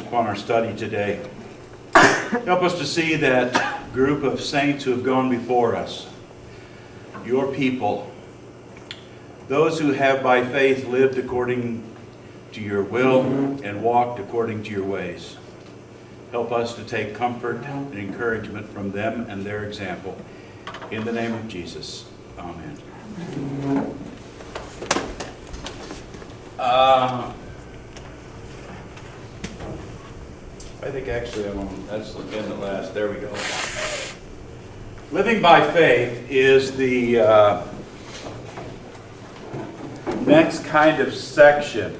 upon our study today. Help us to see that group of saints who have gone before us, your people, those who have by faith lived according to your will and walked according to your ways. Help us to take comfort and encouragement from them and their example. In the name of Jesus, amen. I think actually that's in the last, there we go. Living by faith is the next kind of section,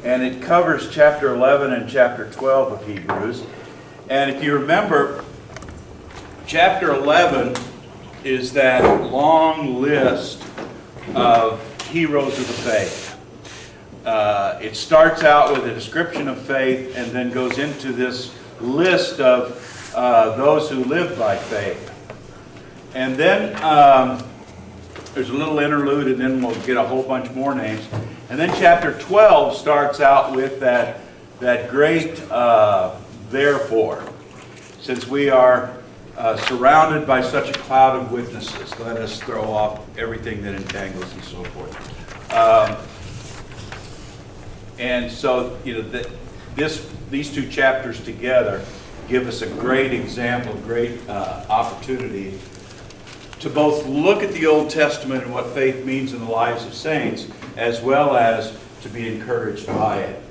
and it covers chapter 11 and chapter 12 of Hebrews. And if you remember, chapter 11 is that long list of heroes of the faith. It starts out with a description of faith and then goes into this list of those who live by faith. And then there's a little interlude, and then we'll get a whole bunch more names. And then chapter 12 starts out with that great therefore. Since we are surrounded by such a cloud of witnesses, let us throw off everything that entangles and so forth. And so, these two chapters together give us a great example, great opportunity to both look at the Old Testament and what faith means in the lives of saints, as well as to be encouraged by it.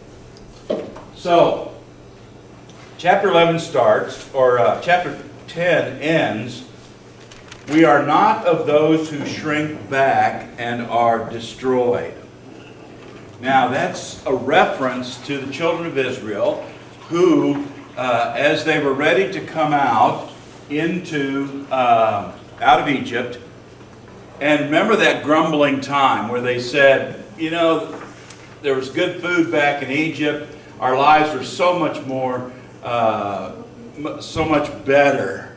So, chapter 11 starts, or chapter 10 ends, "We are not of those who shrink back and are destroyed." Now, that's a reference to the children of Israel who, as they were ready to come out of Egypt, and remember that grumbling time where they said, there was good food back in Egypt. Our lives were so much more, so much better.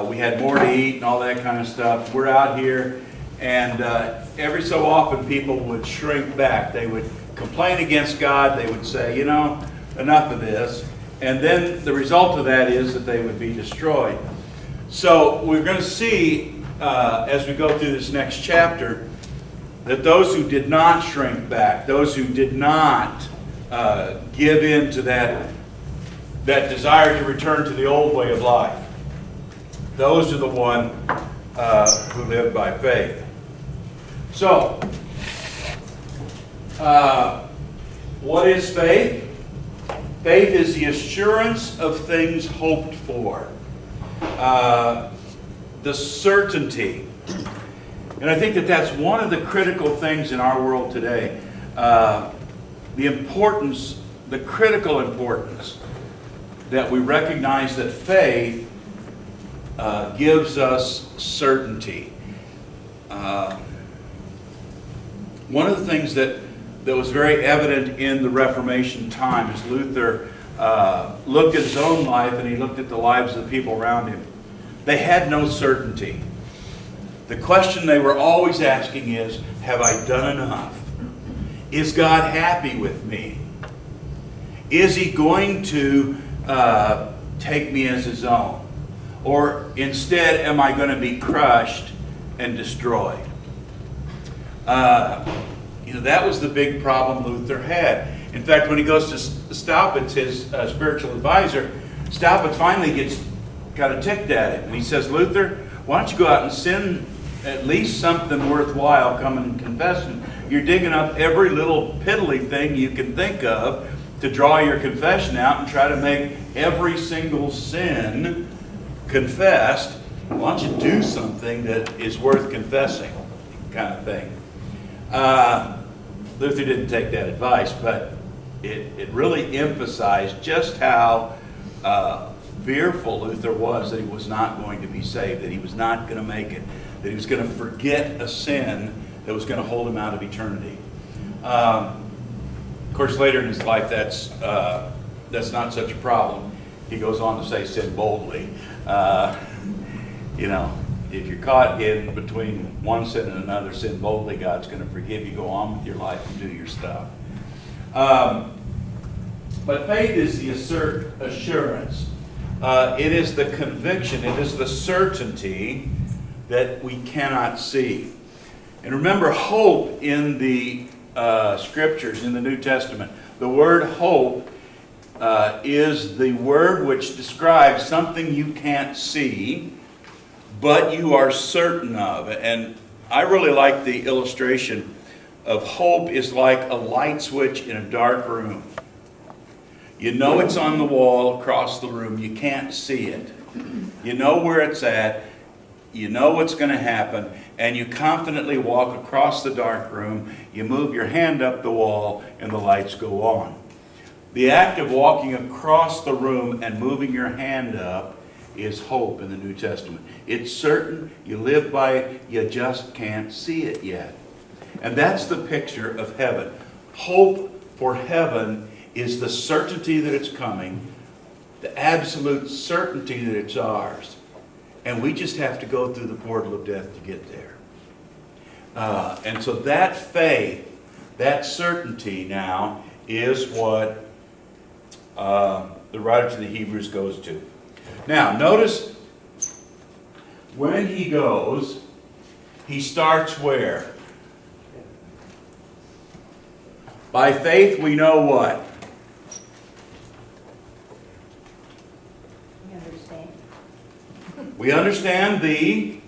We had more to eat and all that kind of stuff. We're out here, and every so often people would shrink back. They would complain against God. They would say, enough of this. And then the result of that is that they would be destroyed. So we're going to see, as we go through this next chapter, that those who did not shrink back, those who did not give in to that desire to return to the old way of life, those are the ones who live by faith. So, what is faith? Faith is the assurance of things hoped for. The certainty. And I think that that's one of the critical things in our world today. The critical importance that we recognize that faith gives us certainty. One of the things that was very evident in the Reformation time as Luther looked at his own life and he looked at the lives of the people around him. They had no certainty. The question they were always asking is, have I done enough? Is God happy with me? Is He going to take me as His own? Or instead, am I going to be crushed and destroyed? That was the big problem Luther had. In fact, when he goes to Staupitz, his spiritual advisor, Staupitz finally gets kind of ticked at it. And he says, Luther, why don't you go out and sin at least something worthwhile coming and confessing? You're digging up every little piddly thing you can think of to draw your confession out and try to make every single sin confessed. Why don't you do something that is worth confessing, kind of thing. Luther didn't take that advice, but it really emphasized just how fearful Luther was that he was not going to be saved, that he was not going to make it, that he was going to forget a sin that was going to hold him out of eternity. Of course, later in his life, that's not such a problem. He goes on to say, sin boldly. If you're caught in between one sin and another, sin boldly, God's going to forgive you. Go on with your life and do your stuff. But faith is the assurance. It is the conviction. It is the certainty that we cannot see. And remember, hope in the Scriptures, in the New Testament, the word hope is the word which describes something you can't see, but you are certain of. And I really like the illustration of hope is like a light switch in a dark room. You know it's on the wall across the room. You can't see it. You know where it's at. You know what's going to happen. And you confidently walk across the dark room. You move your hand up the wall and the lights go on. The act of walking across the room and moving your hand up is hope in the New Testament. It's certain. You live by it. You just can't see it yet. And that's the picture of heaven. Hope for heaven is the certainty that it's coming, the absolute certainty that it's ours. And we just have to go through the portal of death to get there. And so that faith, that certainty now, is what the writer to the Hebrews goes to. Now, notice when he goes, he starts where? By faith we know what? We understand the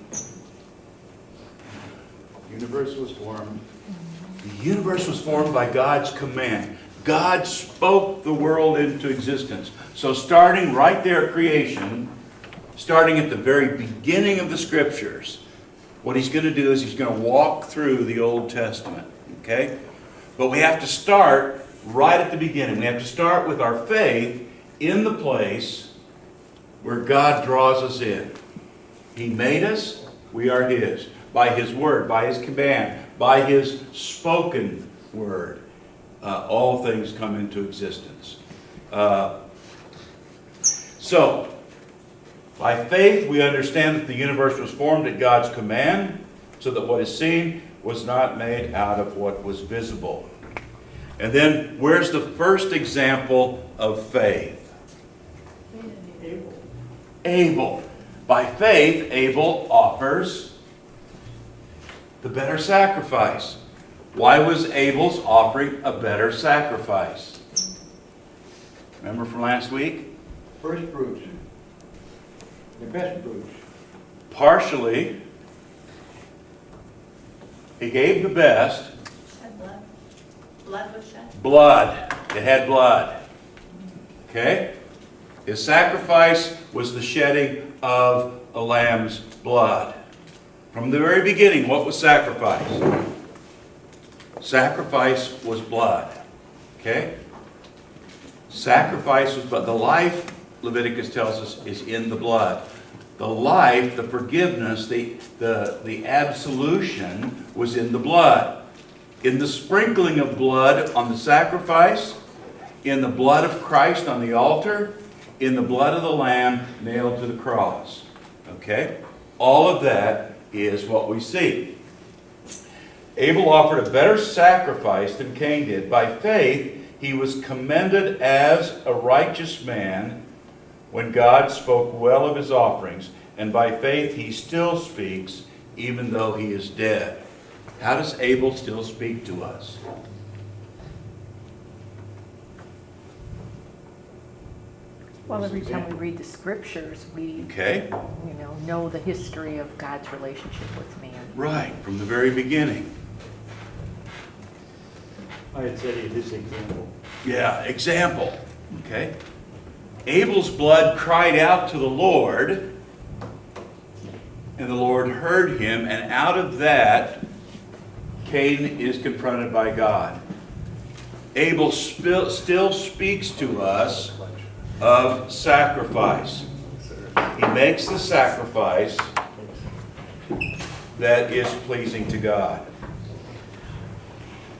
universe was formed. The universe was formed by God's command. God spoke the world into existence. So starting right there at creation, starting at the very beginning of the Scriptures, what he's going to do is he's going to walk through the Old Testament. Okay? But we have to start right at the beginning. We have to start with our faith in the place where God draws us in. He made us, we are His. By His Word, by His command, by His spoken Word, all things come into existence. So, by faith we understand that the universe was formed at God's command, so that what is seen was not made out of what was visible. And then, where's the first example of faith? Abel. By faith, Abel offers the better sacrifice. Why was Abel's offering a better sacrifice? Remember from last week? First fruits. The best fruits. Partially, he gave the best. Blood. Blood was shed. Blood. It had blood. Okay? His sacrifice was the shedding of a lamb's blood. From the very beginning, what was sacrifice? Sacrifice was blood. Okay? Sacrifice was blood. The life, Leviticus tells us, is in the blood. The life, the forgiveness, the absolution was in the blood. In the sprinkling of blood on the sacrifice, in the blood of Christ on the altar, in the blood of the Lamb nailed to the cross. Okay? All of that is what we see. Abel offered a better sacrifice than Cain did. By faith, he was commended as a righteous man when God spoke well of his offerings. And by faith, he still speaks even though he is dead. How does Abel still speak to us? Well, every time we read the Scriptures, we know the history of God's relationship with man. Right, from the very beginning. I'd say this example. Yeah, example. Okay. Abel's blood cried out to the Lord, and the Lord heard him, and out of that, Cain is confronted by God. Abel still speaks to us of sacrifice. He makes the sacrifice that is pleasing to God.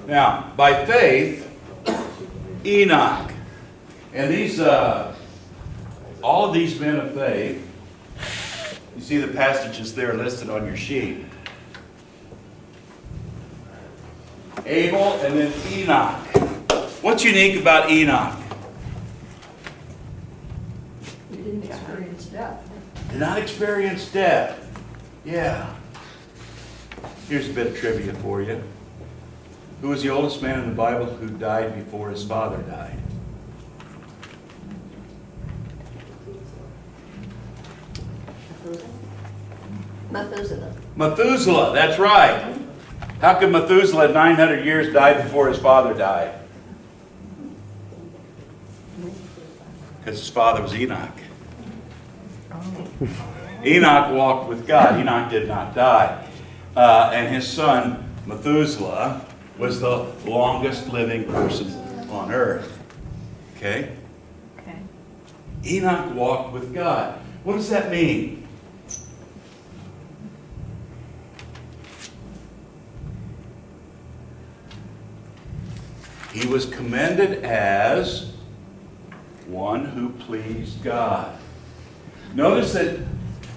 Now, by faith, Enoch, and these, all of these men of faith, you see the passages there listed on your sheet. Abel and then Enoch. What's unique about Enoch? didn't experience death. Did not experience death. Yeah. Here's a bit of trivia for you. Who was the oldest man in the Bible who died before his father died? Methuselah. Methuselah, that's right. How could Methuselah at 900 years die before his father died? Because his father was Enoch. Enoch walked with God. Enoch did not die. And his son, Methuselah, was the longest living person on earth. Okay? Okay. Enoch walked with God. What does that mean? He was commended as one who pleased God. Notice that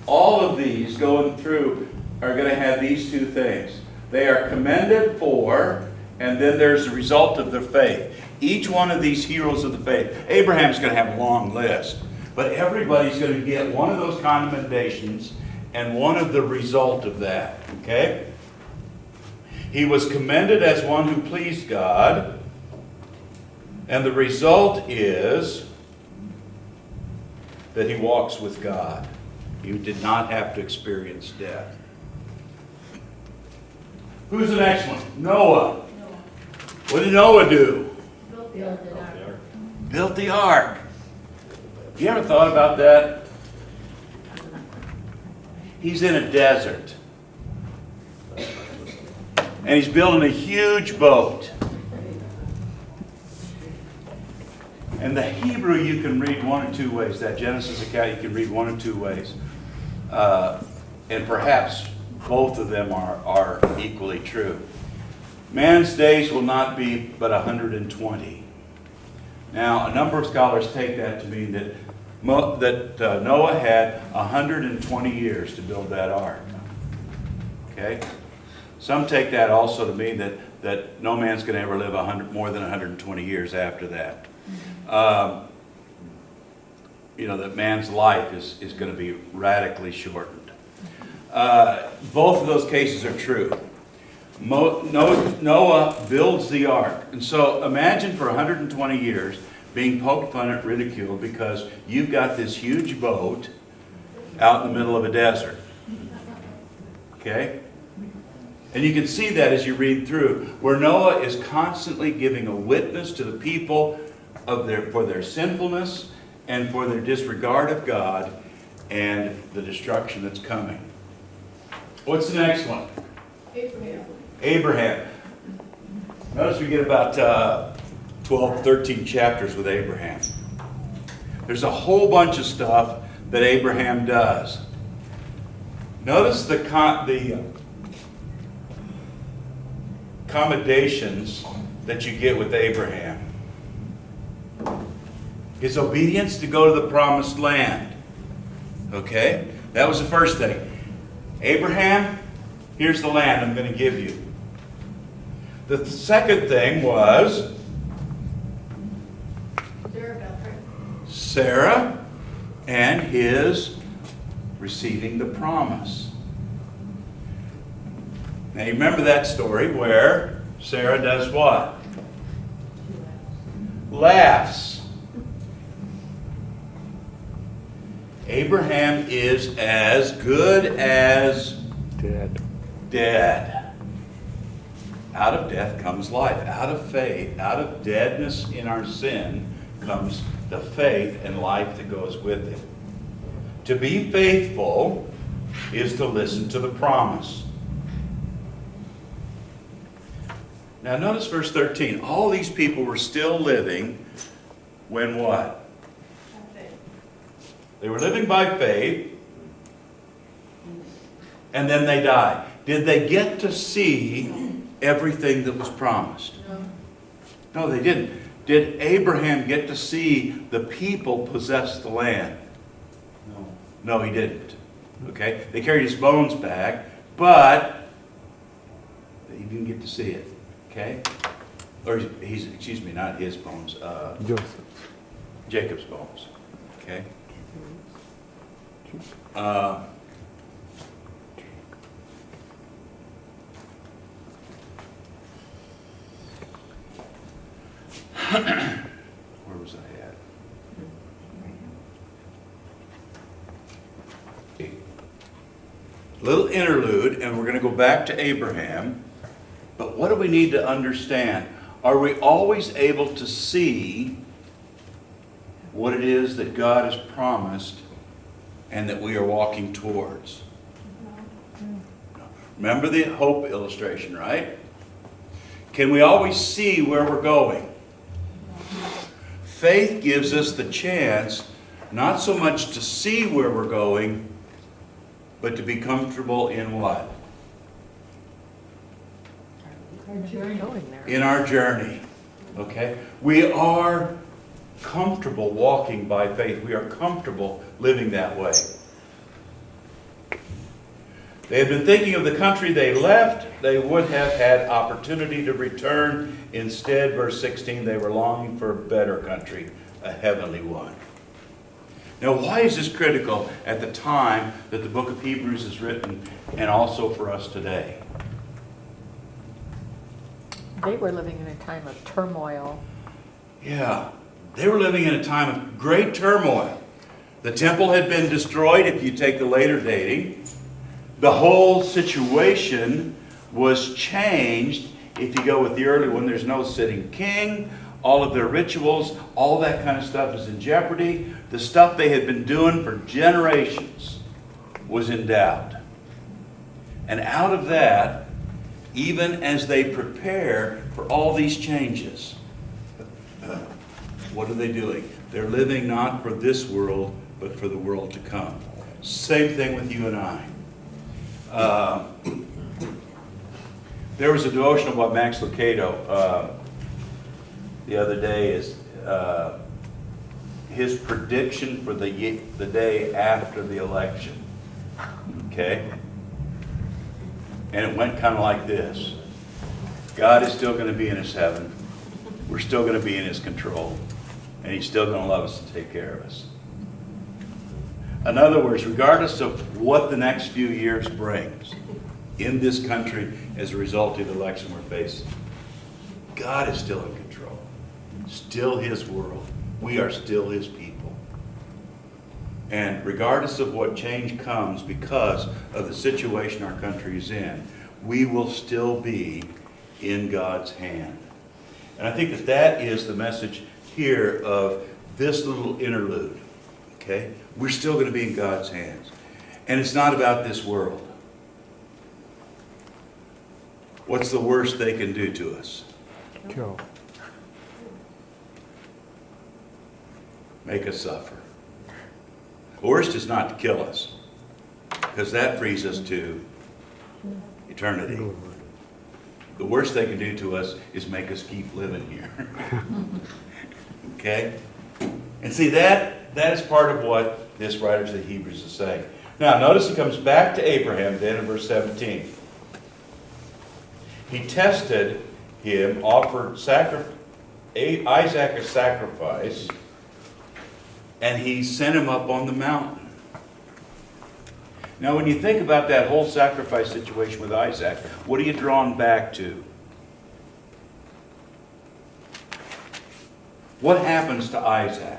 all of these going through are going to have these two things. They are commended for, and then there's the result of their faith. Each one of these heroes of the faith, Abraham's going to have a long list, but everybody's going to get one of those commendations and one of the result of that. Okay? He was commended as one who pleased God, and the result is that he walks with God. He did not have to experience death. Who's the next one? Noah. What did Noah do? Built the ark. You ever thought about that? He's in a desert. And he's building a huge boat. And the Hebrew you can read one or two ways. That Genesis account you can read one or two ways. And perhaps both of them are equally true. Man's days will not be but 120. Now, a number of scholars take that to mean that Noah had 120 years to build that ark. Okay? Some take that also to mean that no man's going to ever live more than 120 years after that. That man's life is going to be radically shortened. Both of those cases are true. Noah builds the ark. And so imagine for 120 years being poked fun at, ridiculed, because you've got this huge boat out in the middle of a desert. Okay? And you can see that as you read through, where Noah is constantly giving a witness to the people for their sinfulness and for their disregard of God and the destruction that's coming. What's the next one? Abraham. Notice we get about 12, 13 chapters with Abraham. There's a whole bunch of stuff that Abraham does. Notice the commendations that you get with Abraham. His obedience to go to the promised land. Okay? That was the first thing. Abraham, here's the land I'm going to give you. The second thing was Sarah and his receiving the promise. Now you remember that story where Sarah does what? Laughs. Abraham is as good as dead. Out of death comes life. Out of faith, out of deadness in our sin, comes the faith and life that goes with it. To be faithful is to listen to the promise. Now notice verse 13. All these people were still living when what? They were living by faith, and then they died. Did they get to see everything that was promised? No, they didn't. Did Abraham get to see the people possess the land? No, he didn't. Okay? They carried his bones back, but he didn't get to see it. Okay? Or not his bones. Jacob's bones. Okay? Where was I at? Little interlude, and we're going to go back to Abraham. But what do we need to understand? Are we always able to see what it is that God has promised and that we are walking towards? Remember the hope illustration, right? Can we always see where we're going? Faith gives us the chance not so much to see where we're going, but to be comfortable in what? Going there. In our journey. Okay? We are comfortable walking by faith. We are comfortable living that way. They had been thinking of the country they left. They would have had opportunity to return. Instead, verse 16, they were longing for a better country, a heavenly one. Now, why is this critical at the time that the book of Hebrews is written, and also for us today? They were living in a time of turmoil. Yeah, they were living in a time of great turmoil. The temple had been destroyed, if you take the later dating. The whole situation was changed. If you go with the early one, there's no sitting king. All of their rituals, all that kind of stuff is in jeopardy. The stuff they had been doing for generations was in doubt. And out of that, even as they prepare for all these changes, what are they doing? They're living not for this world, but for the world to come. Same thing with you and I. There was a devotional by Max Lucado the other day. Is his prediction for the day after the election. Okay? And it went kind of like this. God is still going to be in his heaven. We're still going to be in his control. And he's still going to love us and take care of us. In other words, regardless of what the next few years brings in this country as a result of the election we're facing, God is still in control. Still his world. We are still his people. And regardless of what change comes because of the situation our country is in, we will still be in God's hand. And I think that that is the message here of this little interlude. Okay? We're still going to be in God's hands. And it's not about this world. What's the worst they can do to us? Kill. Make us suffer. The worst is not to kill us, because that frees us to eternity. The worst they can do to us is make us keep living here. Okay? And see, that is part of what this writer to the Hebrews is saying. Now, notice he comes back to Abraham then in verse 17. He tested him, offered Isaac a sacrifice, and he sent him up on the mountain. Now, when you think about that whole sacrifice situation with Isaac, what are you drawn back to? What happens to Isaac?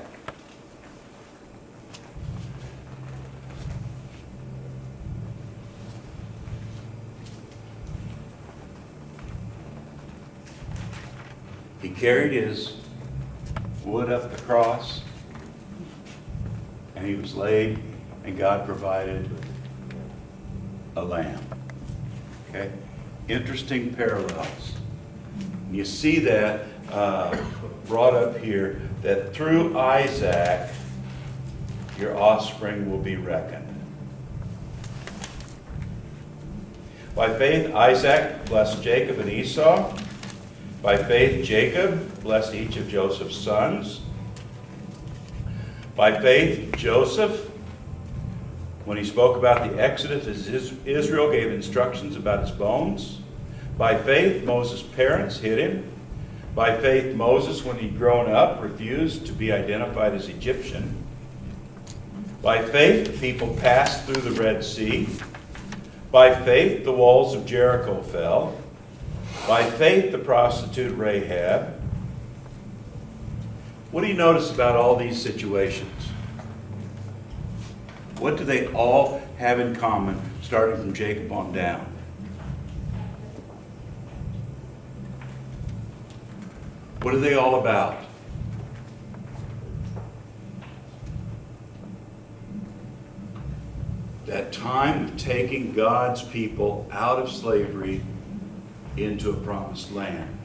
He carried his wood up the cross, and he was laid, and God provided a lamb. Okay? Interesting parallels. And you see that brought up here, that through Isaac, your offspring will be reckoned. By faith, Isaac blessed Jacob and Esau. By faith, Jacob blessed each of Joseph's sons. By faith, Joseph, when he spoke about the Exodus as Israel, gave instructions about his bones. By faith, Moses' parents hid him. By faith, Moses, when he'd grown up, refused to be identified as Egyptian. By faith, the people passed through the Red Sea. By faith, the walls of Jericho fell. By faith, the prostitute Rahab. What do you notice about all these situations? What do they all have in common, starting from Jacob on down? What are they all about? That time of taking God's people out of slavery into a promised land.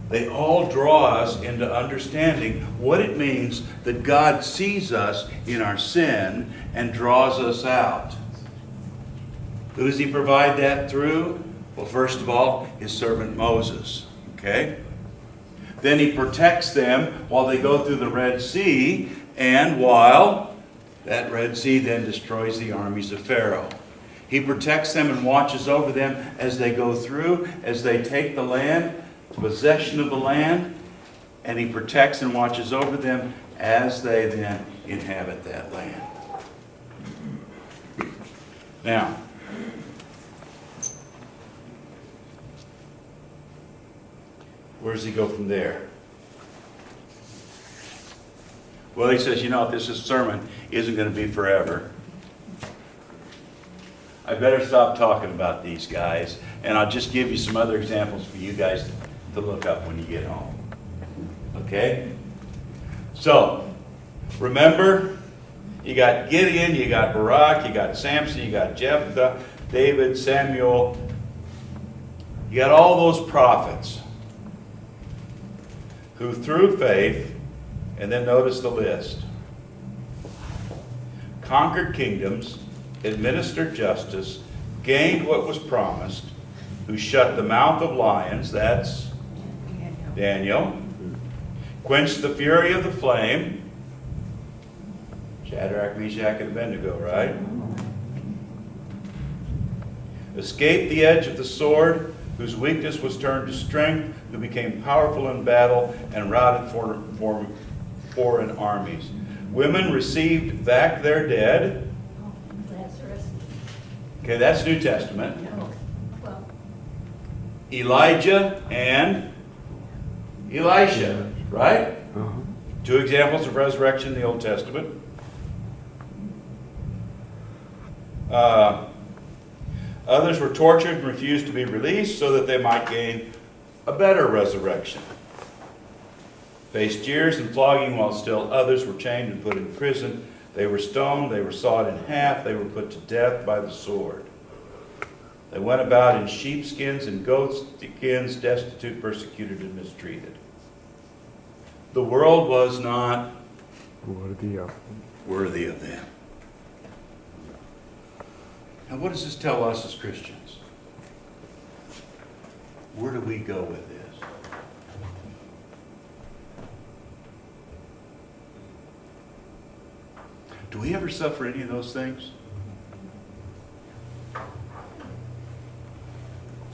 They all draw us into understanding what it means that God sees us in our sin and draws us out. Who does he provide that through? Well, first of all, his servant Moses. Okay? Then he protects them while they go through the Red Sea, and while that Red Sea then destroys the armies of Pharaoh. He protects them and watches over them as they go through, as they take the land, possession of the land, and he protects and watches over them as they then inhabit that land. Now, where does he go from there? Well, he says, this sermon isn't going to be forever. I better stop talking about these guys, and I'll just give you some other examples for you guys to look up when you get home. Okay? So, remember, you got Gideon, you got Barak, you got Samson, you got Jephthah, David, Samuel. You got all those prophets who through faith, and then notice the list, conquered kingdoms, administered justice, gained what was promised, who shut the mouth of lions, that's Daniel, quenched the fury of the flame, Shadrach, Meshach, and Abednego, right? Escaped the edge of the sword, whose weakness was turned to strength, who became powerful in battle and routed foreign armies. Women received back their dead. Lazarus. Okay, that's New Testament. Well, Elijah and Elisha, right? Two examples of resurrection in the Old Testament. Others were tortured and refused to be released so that they might gain a better resurrection. Faced jeers and flogging while still others were chained and put in prison. They were stoned, they were sawed in half, they were put to death by the sword. They went about in sheepskins and goatskins, destitute, persecuted, and mistreated. The world was not worthy of them. Now, what does this tell us as Christians? Where do we go with this? Do we ever suffer any of those things?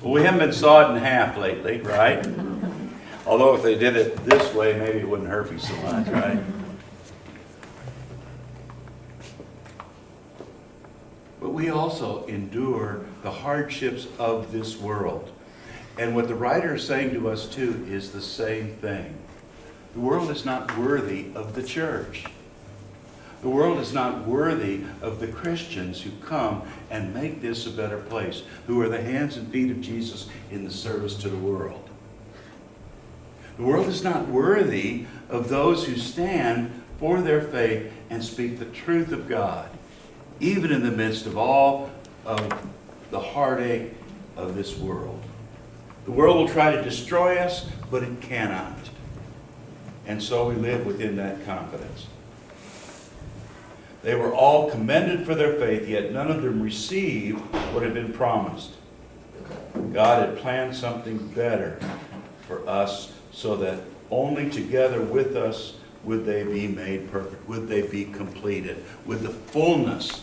Well, we haven't been sawed in half lately, right? Although if they did it this way, maybe it wouldn't hurt me so much, right? But we also endure the hardships of this world. And what the writer is saying to us too is the same thing. The world is not worthy of the church. The world is not worthy of the Christians who come and make this a better place, who are the hands and feet of Jesus in the service to the world. The world is not worthy of those who stand for their faith and speak the truth of God, even in the midst of all of the heartache of this world. The world will try to destroy us, but it cannot. And so we live within that confidence. They were all commended for their faith, yet none of them received what had been promised. God had planned something better for us so that only together with us would they be made perfect, would they be completed, would the fullness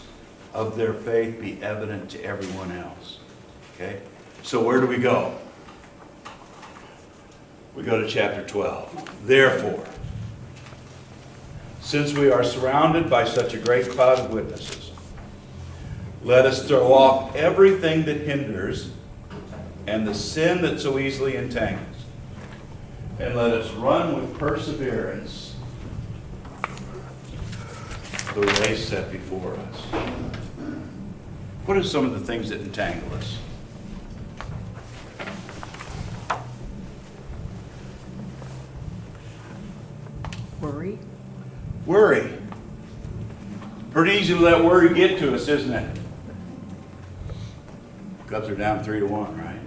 of their faith be evident to everyone else. Okay? So where do we go? We go to chapter 12. Therefore, Since we are surrounded by such a great cloud of witnesses, let us throw off everything that hinders and the sin that so easily entangles, and let us run with perseverance the race set before us. What are some of the things that entangle us? Worry. Worry. Pretty easy to let worry get to us, isn't it? Cubs are down 3-1, right?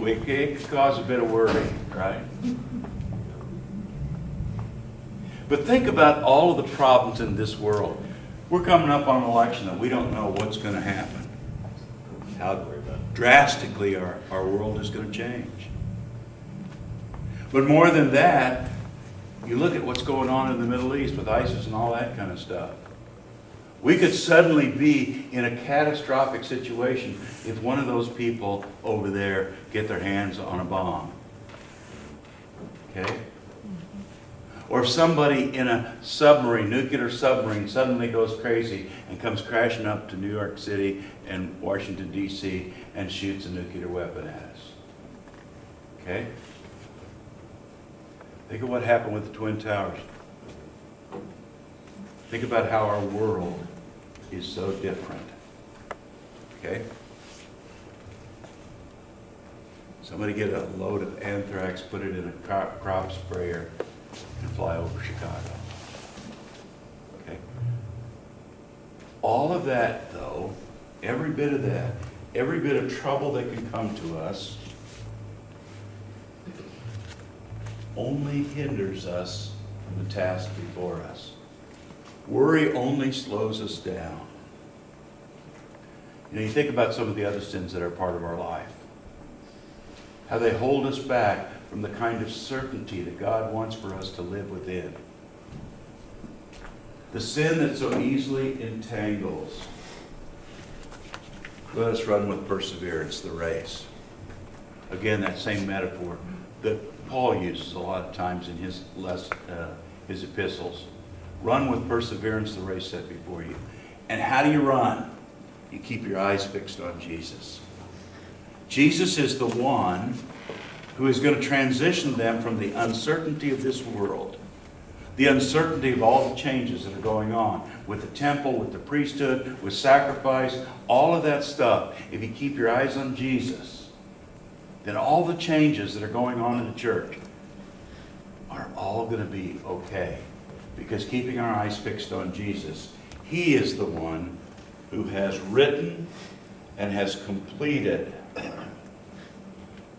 It can cause a bit of worry, right? But think about all of the problems in this world. We're coming up on an election that we don't know what's going to happen. How drastically our world is going to change. But more than that, you look at what's going on in the Middle East with ISIS and all that kind of stuff. We could suddenly be in a catastrophic situation if one of those people over there get their hands on a bomb. Okay? Or if somebody in a submarine, nuclear submarine, suddenly goes crazy and comes crashing up to New York City and Washington, D.C. and shoots a nuclear weapon at us. Okay? Think of what happened with the Twin Towers. Think about how our world is so different. Okay? Somebody get a load of anthrax, put it in a crop sprayer, and fly over Chicago. Okay? All of that, though, every bit of that, every bit of trouble that can come to us, only hinders us from the task before us. Worry only slows us down. You know, you think about some of the other sins that are part of our life. How they hold us back from the kind of certainty that God wants for us to live within. The sin that so easily entangles. Let us run with perseverance the race. Again, that same metaphor that Paul uses a lot of times in his epistles. Run with perseverance the race set before you. And how do you run? You keep your eyes fixed on Jesus. Jesus is the one who is going to transition them from the uncertainty of this world, the uncertainty of all the changes that are going on with the temple, with the priesthood, with sacrifice, all of that stuff. If you keep your eyes on Jesus, then all the changes that are going on in the church are all going to be okay. Because keeping our eyes fixed on Jesus, He is the one who has written and has completed,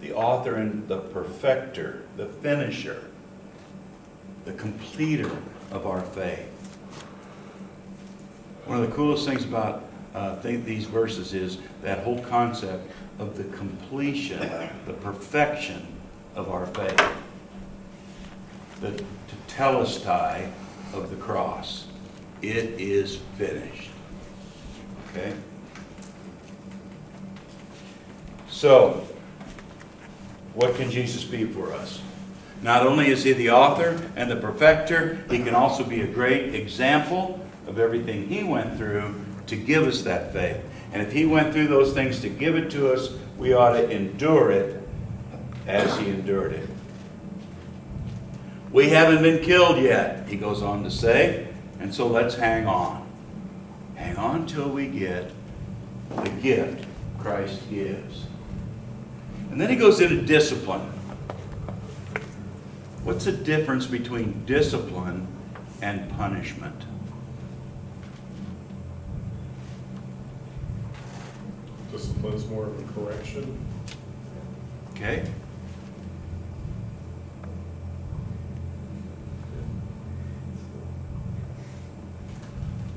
the author and the perfecter, the finisher, the completer of our faith. One of the coolest things about these verses is that whole concept of the completion, the perfection of our faith. The tetelestai of the cross. It is finished. Okay? So, what can Jesus be for us? Not only is He the author and the perfecter, He can also be a great example of everything He went through to give us that faith. And if He went through those things to give it to us, we ought to endure it as He endured it. We haven't been killed yet, He goes on to say, and so let's hang on. Hang on till we get the gift Christ gives. And then He goes into discipline. What's the difference between discipline and punishment? Discipline is more of a correction. Okay?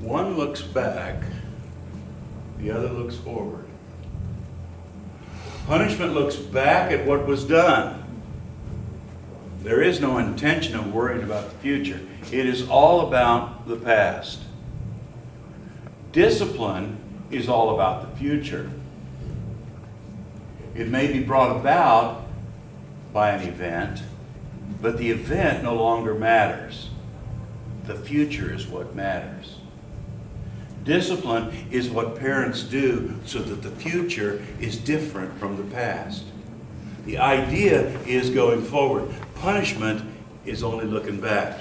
One looks back, the other looks forward. Punishment looks back at what was done. There is no intention of worrying about the future. It is all about the past. Discipline is all about the future. It may be brought about by an event, but the event no longer matters. The future is what matters. Discipline is what parents do so that the future is different from the past. The idea is going forward. Punishment is only looking back.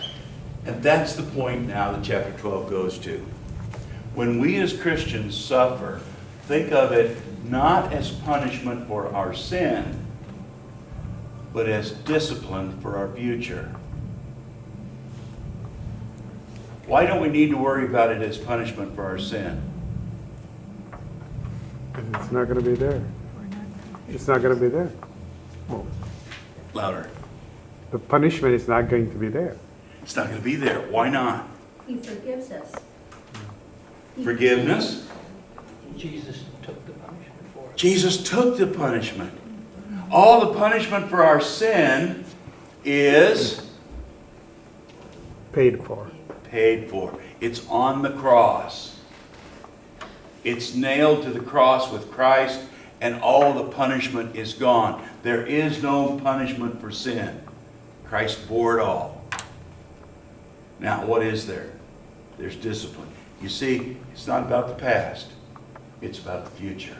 And that's the point now that chapter 12 goes to. When we as Christians suffer, think of it not as punishment for our sin, but as discipline for our future. Why don't we need to worry about it as punishment for our sin? It's not going to be there. It's not going to be there. Well, Louder. the punishment is not going to be there. It's not going to be there. Why not? He forgives us. Forgiveness? Jesus took the punishment for us. Jesus took the punishment. All the punishment for our sin is Paid for. paid for. It's on the cross. It's nailed to the cross with Christ, and all the punishment is gone. There is no punishment for sin. Christ bore it all. Now, what is there? There's discipline. You see, it's not about the past. It's about the future.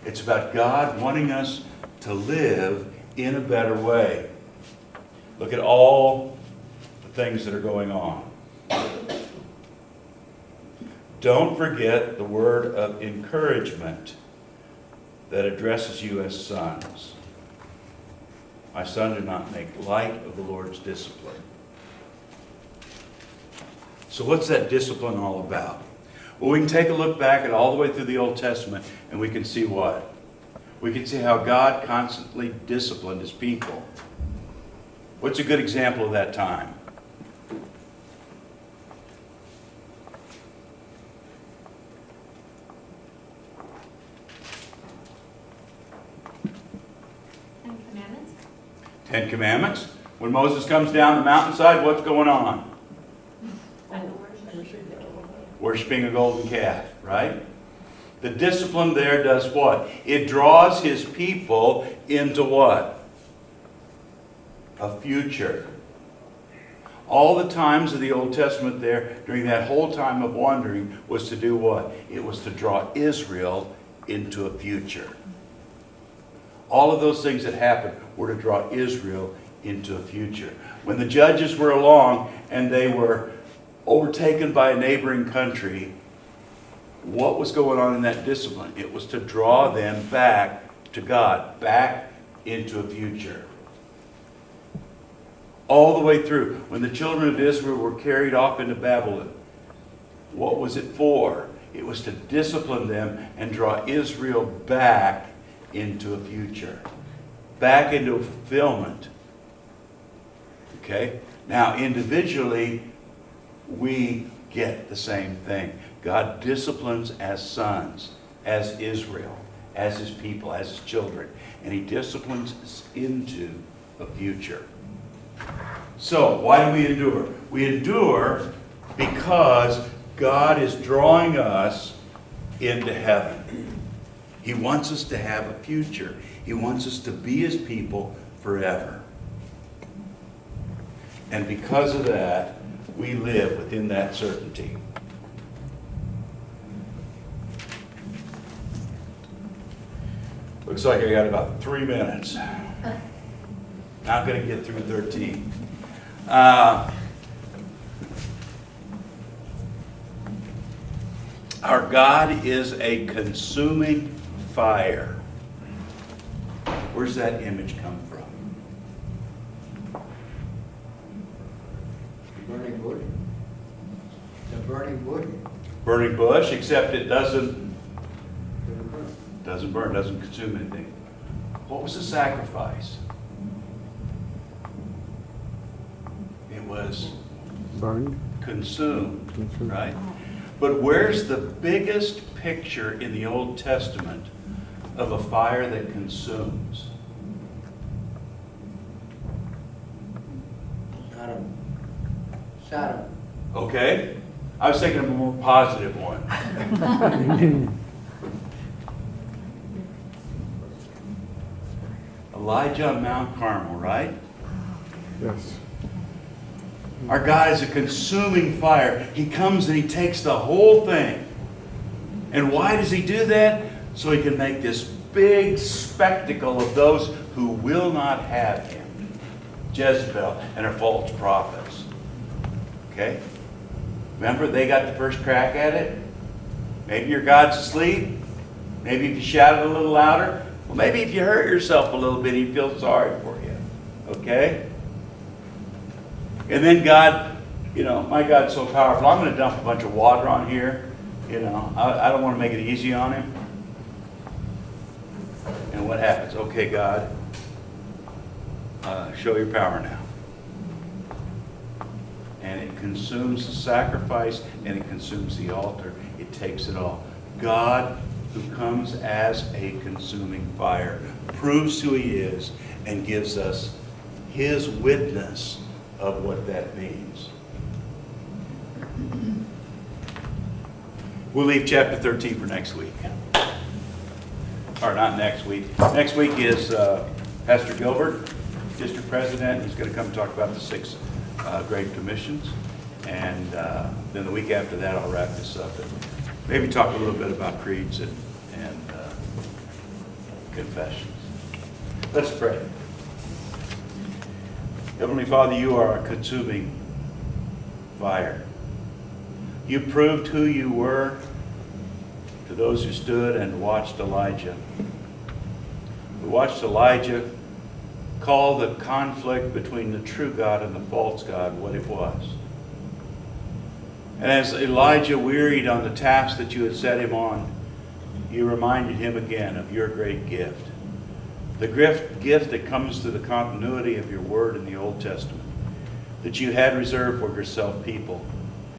It's about God wanting us to live in a better way. Look at all the things that are going on. Don't forget the word of encouragement that addresses you as sons. My son, do not make light of the Lord's discipline. So what's that discipline all about? Well, we can take a look back at all the way through the Old Testament, and we can see what? We can see how God constantly disciplined his people. What's a good example of that time? Ten Commandments? 10 Commandments. When Moses comes down the mountainside, what's going on? Worshipping a golden calf, right? The discipline there does what? It draws his people into what? A future. All the times of the Old Testament there, during that whole time of wandering, was to do what? It was to draw Israel into a future. All of those things that happened were to draw Israel into a future. When the judges were along and they were overtaken by a neighboring country, what was going on in that discipline? It was to draw them back to God, back into a future. All the way through. When the children of Israel were carried off into Babylon, what was it for? It was to discipline them and draw Israel back into a future. Back into fulfillment. Okay? Now, individually, we get the same thing. God disciplines as sons, as Israel, as his people, as his children. And he disciplines us into a future. So, why do we endure? We endure because God is drawing us into heaven. He wants us to have a future. He wants us to be his people forever. And because of that, we live within that certainty. Looks like I got about 3 minutes. Not going to get through 13. Our God is a consuming fire. Where's that image come from? Burning wood. The burning wood. Burning bush, except it doesn't burn, doesn't consume anything. What was the sacrifice? It was Burned. consumed, Consumed. right? But where's the biggest picture in the Old Testament of a fire that consumes? Sodom. Okay? I was thinking of a more positive one. Elijah on Mount Carmel, right? Yes. Our God is a consuming fire. He comes and He takes the whole thing. And why does He do that? So He can make this big spectacle of those who will not have Him. Jezebel and her false prophets. Okay? Remember, they got the first crack at it? Maybe your God's asleep. Maybe if you shouted a little louder. Well, maybe if you hurt yourself a little bit, He'd feel sorry for you. Okay? And then God, my God's so powerful. I'm going to dump a bunch of water on here. I don't want to make it easy on Him. And what happens? Okay, God, show your power now. And it consumes the sacrifice, and it consumes the altar. It takes it all. God, who comes as a consuming fire, proves who He is and gives us His witness of what that means. We'll leave chapter 13 for next week. Or not next week. Next week is Pastor Gilbert, district president. He's going to come talk about the 6 Great Commissions. And then the week after that, I'll wrap this up and maybe talk a little bit about creeds and confessions. Let's pray. Heavenly Father, You are a consuming fire. You proved who You were to those who stood and watched Elijah. We watched Elijah call the conflict between the true God and the false God what it was. And as Elijah wearied on the task that You had set him on, You reminded him again of Your great gift. The gift that comes through the continuity of Your word in the Old Testament, that You had reserved for Yourself people